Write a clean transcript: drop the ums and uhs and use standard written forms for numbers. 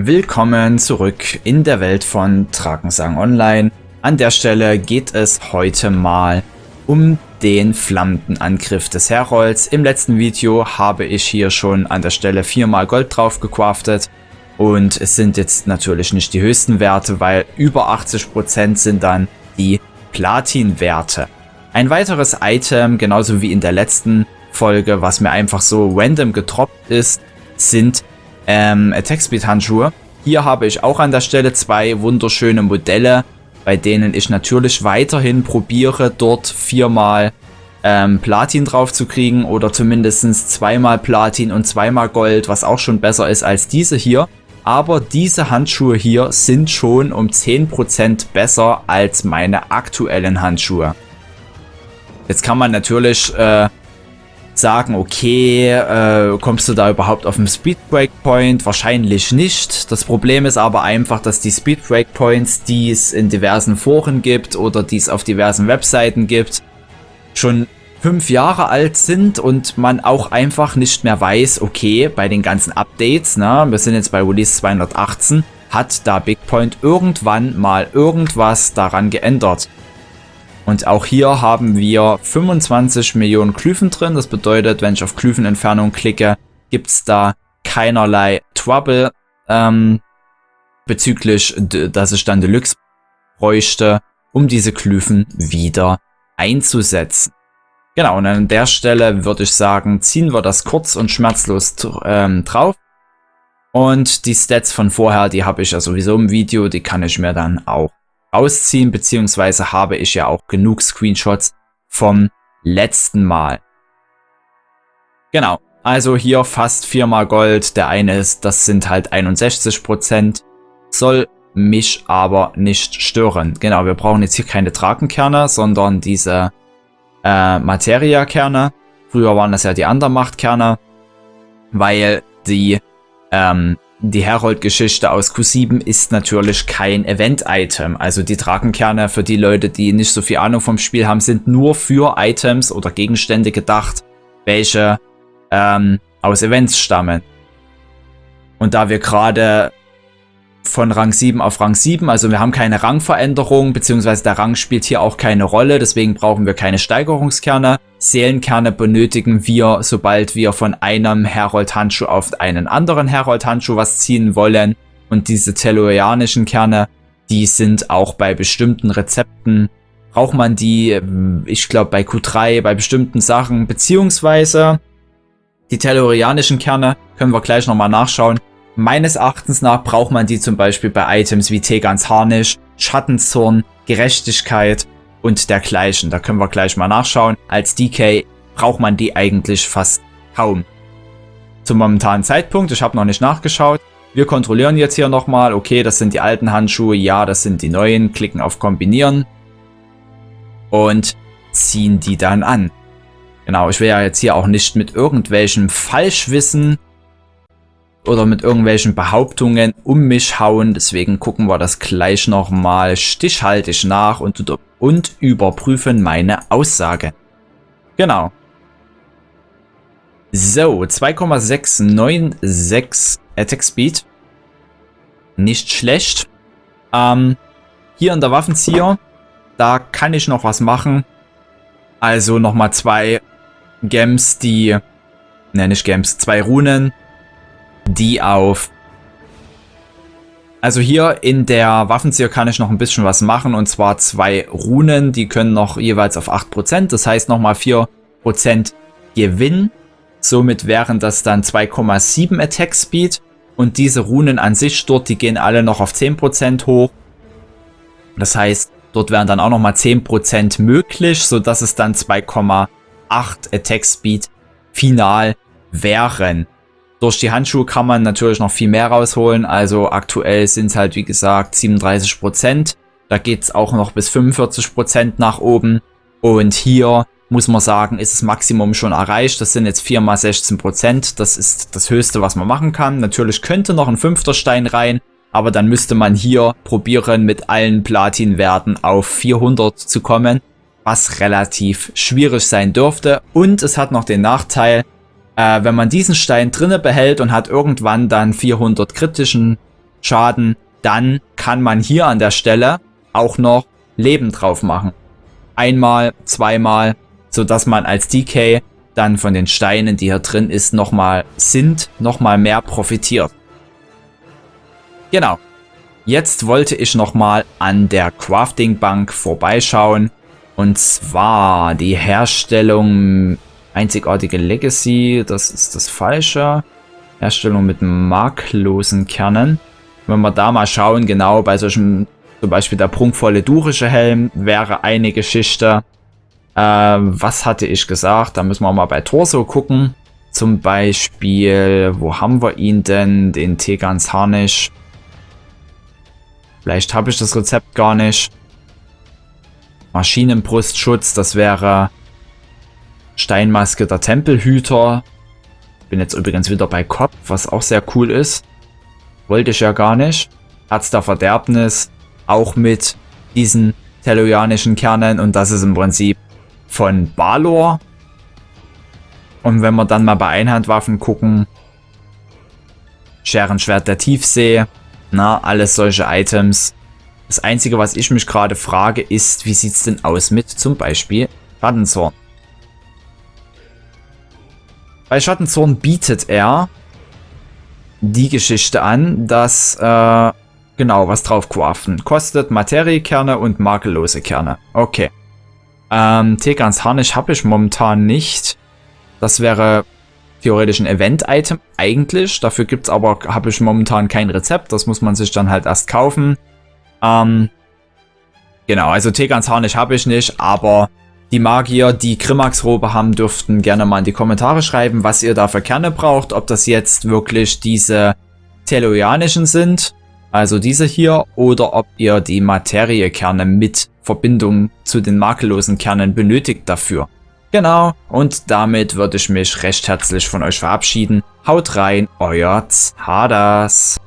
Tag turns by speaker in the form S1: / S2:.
S1: Willkommen zurück in der Welt von Drakensang Online. An der Stelle geht es heute mal um den flammenden Angriff des Herolds. Im letzten Video habe ich hier schon an der Stelle 4-mal Gold drauf gecraftet. Und es sind jetzt natürlich nicht die höchsten Werte, weil über 80% sind dann die Platin-Werte. Ein weiteres Item, genauso wie in der letzten Folge, was mir einfach so random gedroppt ist, sind Attack Speed Handschuhe. Hier habe ich auch an der Stelle zwei wunderschöne Modelle, bei denen ich natürlich weiterhin probiere, dort 4-mal Platin drauf zu kriegen oder zumindest 2-mal Platin und 2-mal Gold, was auch schon besser ist als diese hier. Aber diese Handschuhe hier sind schon um 10% besser als meine aktuellen Handschuhe. Jetzt kann man natürlich sagen, okay, kommst du da überhaupt auf den Speed Breakpoint? Wahrscheinlich nicht. Das Problem ist aber einfach, dass die Speed Breakpoints, die es in diversen Foren gibt oder die es auf diversen Webseiten gibt, schon 5 Jahre alt sind und man auch einfach nicht mehr weiß, okay, bei den ganzen Updates, wir sind jetzt bei Release 218, hat da BigPoint irgendwann mal irgendwas daran geändert. Und auch hier haben wir 25 Millionen Glyphen drin. Das bedeutet, wenn ich auf Glyphenentfernung klicke, gibt es da keinerlei Trouble bezüglich, dass ich dann Deluxe bräuchte, um diese Glyphen wieder einzusetzen. Genau, und an der Stelle würde ich sagen, ziehen wir das kurz und schmerzlos drauf. Und die Stats von vorher, die habe ich ja sowieso im Video, die kann ich mir dann auch ausziehen, beziehungsweise habe ich ja auch genug Screenshots vom letzten Mal. Genau, also hier fast 4-mal Gold, der eine ist, das sind halt 61%, soll mich aber nicht stören. Genau, wir brauchen jetzt hier keine Drakenkerne, sondern diese Materia-Kerne. Früher waren das ja die Andermacht-Kerne, weil die Herold-Geschichte aus Q7 ist natürlich kein Event-Item. Also die Drakenkerne für die Leute, die nicht so viel Ahnung vom Spiel haben, sind nur für Items oder Gegenstände gedacht, welche aus Events stammen. Und da wir gerade von Rang 7 auf Rang 7, also wir haben keine Rangveränderung, beziehungsweise der Rang spielt hier auch keine Rolle, deswegen brauchen wir keine Steigerungskerne. Seelenkerne benötigen wir, sobald wir von einem Herold-Handschuh auf einen anderen Herold-Handschuh was ziehen wollen. Und diese tellurianischen Kerne, die sind auch bei bestimmten Rezepten, braucht man die, ich glaube bei Q3, bei bestimmten Sachen, beziehungsweise die tellurianischen Kerne, können wir gleich nochmal nachschauen. Meines Erachtens nach braucht man die zum Beispiel bei Items wie Tegans Harnisch, Schattenzorn, Gerechtigkeit und dergleichen. Da können wir gleich mal nachschauen. Als DK braucht man die eigentlich fast kaum. Zum momentanen Zeitpunkt, ich habe noch nicht nachgeschaut. Wir kontrollieren jetzt hier nochmal. Okay, das sind die alten Handschuhe. Ja, das sind die neuen. Klicken auf Kombinieren. Und ziehen die dann an. Genau, ich will ja jetzt hier auch nicht mit irgendwelchem Falschwissen oder mit irgendwelchen Behauptungen um mich hauen. Deswegen gucken wir das gleich nochmal stichhaltig nach und überprüfen meine Aussage. Genau. So, 2,696 Attack Speed. Nicht schlecht. Hier in der Waffenzieher, da kann ich noch was machen. Also nochmal 2 Gems, zwei Runen, die auf... Also hier in der Waffenzieher kann ich noch ein bisschen was machen, und zwar 2 Runen, die können noch jeweils auf 8%, das heißt nochmal 4% Gewinn. Somit wären das dann 2,7 Attack Speed, und diese Runen an sich dort, die gehen alle noch auf 10% hoch. Das heißt, dort wären dann auch nochmal 10% möglich, sodass es dann 2,8 Attack Speed final wären. Durch die Handschuhe kann man natürlich noch viel mehr rausholen, also aktuell sind es halt wie gesagt 37%, da geht es auch noch bis 45% nach oben, und hier muss man sagen, ist das Maximum schon erreicht, das sind jetzt 4 mal 16%, das ist das Höchste, was man machen kann. Natürlich könnte noch ein 5. Stein rein, aber dann müsste man hier probieren, mit allen Platinwerten auf 400 zu kommen, was relativ schwierig sein dürfte, und es hat noch den Nachteil, wenn man diesen Stein drinne behält und hat irgendwann dann 400 kritischen Schaden, dann kann man hier an der Stelle auch noch Leben drauf machen. Einmal, zweimal, sodass man als DK dann von den Steinen, die hier drin ist, nochmal mehr profitiert. Genau. Jetzt wollte ich nochmal an der Crafting Bank vorbeischauen. Und zwar die Herstellung einzigartige Legacy, das ist das Falsche. Herstellung mit marklosen Kernen. Wenn wir da mal schauen, genau bei solchen, zum Beispiel der prunkvolle durische Helm wäre eine Geschichte. Was hatte ich gesagt? Da müssen wir mal bei Torso gucken. Zum Beispiel, wo haben wir ihn denn? Den Tegans Harnisch. Vielleicht habe ich das Rezept gar nicht. Maschinenbrustschutz, das wäre Steinmaske der Tempelhüter. Bin jetzt übrigens wieder bei Kopf, was auch sehr cool ist. Wollte ich ja gar nicht. Herz der Verderbnis, auch mit diesen telloianischen Kernen. Und das ist im Prinzip von Balor. Und wenn wir dann mal bei Einhandwaffen gucken. Scherenschwert der Tiefsee. Na, alles solche Items. Das Einzige, was ich mich gerade frage, ist, wie sieht es denn aus mit zum Beispiel Schattenzorn? Bei Schattenzorn bietet er die Geschichte an, dass, genau, was drauf craften. Kostet Materiekerne und makellose Kerne. Okay. Tegans Harnisch habe ich momentan nicht. Das wäre theoretisch ein Event-Item eigentlich. Dafür gibt's aber, habe ich momentan kein Rezept. Das muss man sich dann halt erst kaufen. Genau, also Tegans Harnisch habe ich nicht, aber die Magier, die Grimax-Robe haben, dürften gerne mal in die Kommentare schreiben, was ihr da für Kerne braucht. Ob das jetzt wirklich diese telloianischen sind, also diese hier, oder ob ihr die Materiekerne mit Verbindung zu den makellosen Kernen benötigt dafür. Genau, und damit würde ich mich recht herzlich von euch verabschieden. Haut rein, euer Xardas.